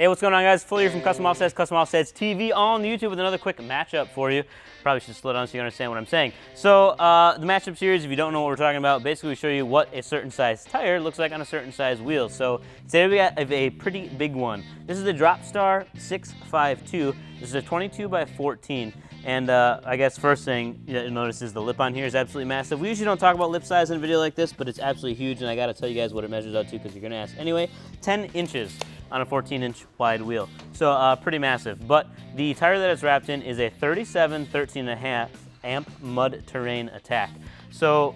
Hey, what's going on, guys? Full here from Custom Offsets TV on YouTube with another quick matchup for you. Probably should slow down so you understand what I'm saying. So the matchup series, if you don't know what we're talking about, basically we show you what a certain size tire looks like on a certain size wheel. So today we got a pretty big one. This is the Dropstar 652. This is a 22 by 14. And I guess first thing you'll notice is the lip on here is absolutely massive. We usually don't talk about lip size in a video like this, but it's absolutely huge, and I gotta tell you guys what it measures out to because you're gonna ask anyway. 10 inches on a 14-inch wide wheel. So pretty massive. But the tire that it's wrapped in is a 37 13.5 amp mud terrain attack. So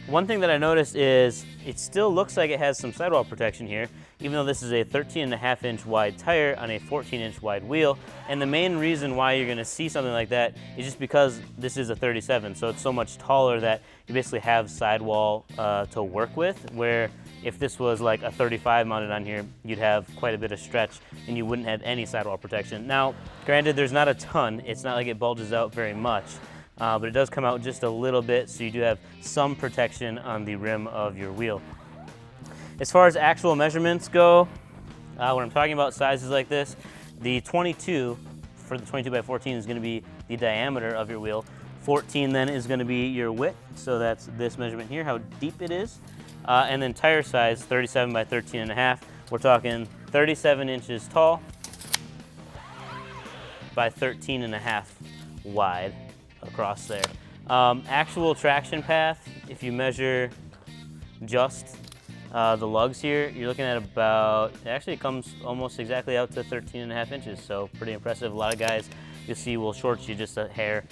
one thing that I noticed is it still looks like it has some sidewall protection here, even though this is a 13.5-inch wide tire on a 14-inch wide wheel. And the main reason why you're gonna see something like that is just because this is a 37, so it's so much taller that you basically have sidewall to work with, where if this was like a 35 mounted on here, you'd have quite a bit of stretch and you wouldn't have any sidewall protection. Now, granted, there's not a ton. It's not like it bulges out very much. But it does come out just a little bit, so you do have some protection on the rim of your wheel. As far as actual measurements go, when I'm talking about sizes like this, the 22 for the 22 by 14 is going to be the diameter of your wheel. 14 then is going to be your width, so that's this measurement here, how deep it is. And then tire size, 37 by 13.5. We're talking 37 inches tall by 13.5 wide across there. Actual traction path, if you measure just the lugs here, you're looking at about, actually it comes almost exactly out to 13.5 inches, so pretty impressive. A lot of guys you'll see will short you just a hair,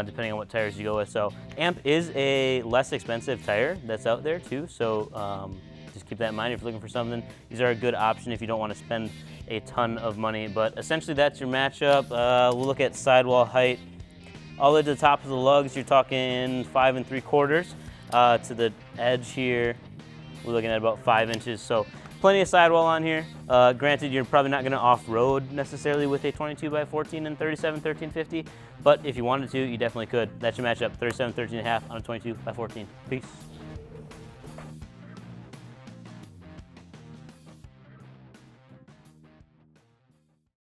depending on what tires you go with. So AMP is a less expensive tire that's out there too, so just keep that in mind if you're looking for something. These are a good option if you don't want to spend a ton of money, but essentially that's your matchup. We'll look at sidewall height. All the way to the top of the lugs, you're talking 5 3/4. To the edge here, we're looking at about 5 inches. So plenty of sidewall on here. Granted, you're probably not gonna off-road necessarily with a 22 by 14 and 37 1350, but if you wanted to, you definitely could. That's your matchup, 37 13.5 on a 22 by 14. Peace.